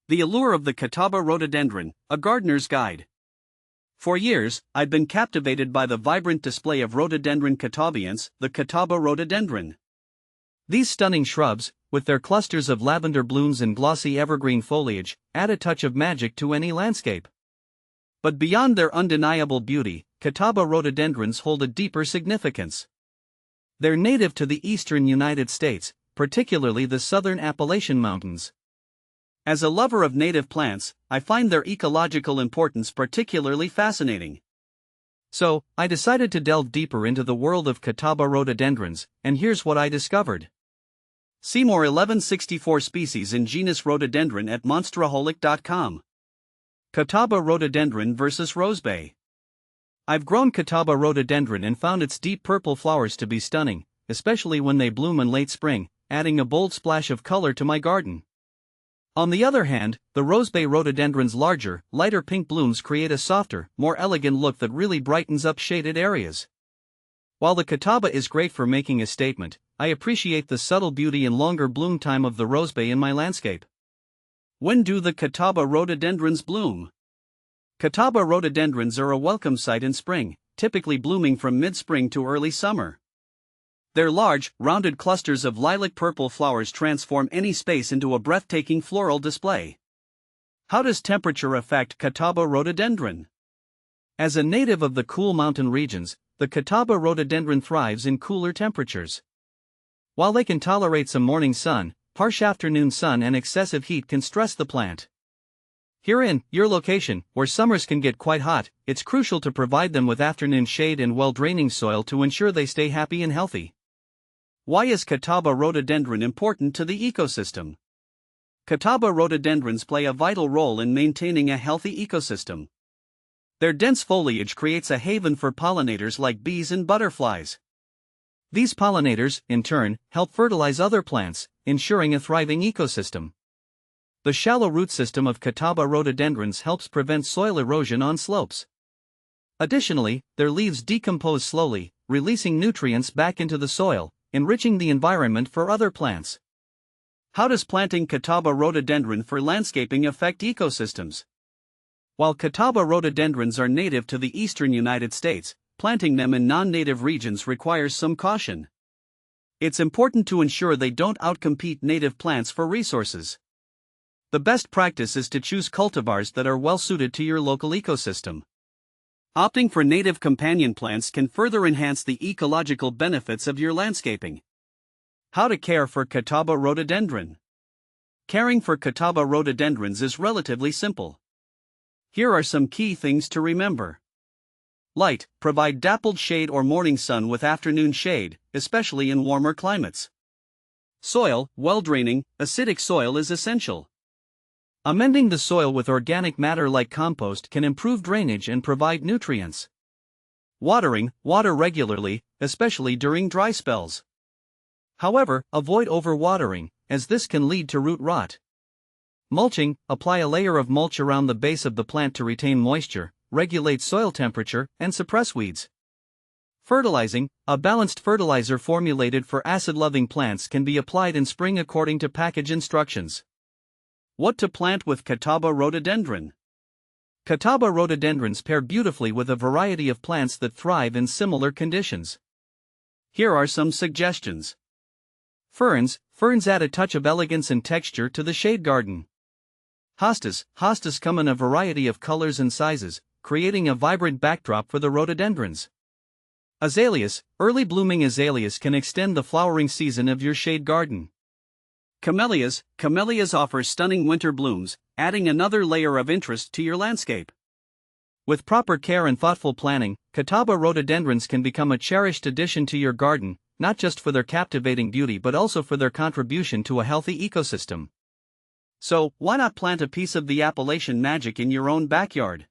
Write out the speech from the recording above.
The allure of the Catawba rhododendron, a gardener's guide. For years, I've been captivated by the vibrant display of Rhododendron Catawbiense, the Catawba rhododendron. These stunning shrubs, with their clusters of lavender blooms and glossy evergreen foliage, add a touch of magic to any landscape. But beyond their undeniable beauty, Catawba rhododendrons hold a deeper significance. They're native to the eastern United States, particularly the southern Appalachian Mountains. As a lover of native plants, I find their ecological importance particularly fascinating. So, I decided to delve deeper into the world of Catawba rhododendrons, and here's what I discovered. See more 1164 species in genus Rhododendron at monsteraholic.com. Catawba rhododendron versus rosebay. I've grown Catawba rhododendron and found its deep purple flowers to be stunning, especially when they bloom in late spring, adding a bold splash of color to my garden. On the other hand, the rosebay rhododendron's larger, lighter pink blooms create a softer, more elegant look that really brightens up shaded areas. While the Catawba is great for making a statement, I appreciate the subtle beauty and longer bloom time of the rosebay in my landscape. When do the Catawba rhododendrons bloom? Catawba rhododendrons are a welcome sight in spring, typically blooming from mid-spring to early summer. Their large, rounded clusters of lilac-purple flowers transform any space into a breathtaking floral display. How does temperature affect Catawba rhododendron? As a native of the cool mountain regions, the Catawba rhododendron thrives in cooler temperatures. While they can tolerate some morning sun, harsh afternoon sun and excessive heat can stress the plant. Herein, your location, where summers can get quite hot, it's crucial to provide them with afternoon shade and well-draining soil to ensure they stay happy and healthy. Why is Catawba rhododendron important to the ecosystem? Catawba rhododendrons play a vital role in maintaining a healthy ecosystem. Their dense foliage creates a haven for pollinators like bees and butterflies. These pollinators, in turn, help fertilize other plants, ensuring a thriving ecosystem. The shallow root system of Catawba rhododendrons helps prevent soil erosion on slopes. Additionally, their leaves decompose slowly, releasing nutrients back into the soil, enriching the environment for other plants. How does planting Catawba rhododendron for landscaping affect ecosystems? While Catawba rhododendrons are native to the eastern United States, planting them in non-native regions requires some caution. It's important to ensure they don't outcompete native plants for resources. The best practice is to choose cultivars that are well suited to your local ecosystem. Opting for native companion plants can further enhance the ecological benefits of your landscaping. How to care for Catawba rhododendron? Caring for Catawba rhododendrons is relatively simple. Here are some key things to remember. Light, provide dappled shade or morning sun with afternoon shade, especially in warmer climates. Soil, well-draining, acidic soil is essential. Amending the soil with organic matter like compost can improve drainage and provide nutrients. Water regularly, especially during dry spells. However, avoid overwatering, as this can lead to root rot. Mulching, apply a layer of mulch around the base of the plant to retain moisture, regulate soil temperature, and suppress weeds. Fertilizing, a balanced fertilizer formulated for acid-loving plants can be applied in spring according to package instructions. What to plant with Catawba rhododendron? Catawba rhododendrons pair beautifully with a variety of plants that thrive in similar conditions. Here are some suggestions. Ferns add a touch of elegance and texture to the shade garden. Hostas come in a variety of colors and sizes, creating a vibrant backdrop for the rhododendrons. Azaleas, early blooming azaleas can extend the flowering season of your shade garden. Camellias offer stunning winter blooms, adding another layer of interest to your landscape. With proper care and thoughtful planning, Catawba rhododendrons can become a cherished addition to your garden, not just for their captivating beauty but also for their contribution to a healthy ecosystem. So, why not plant a piece of the Appalachian magic in your own backyard?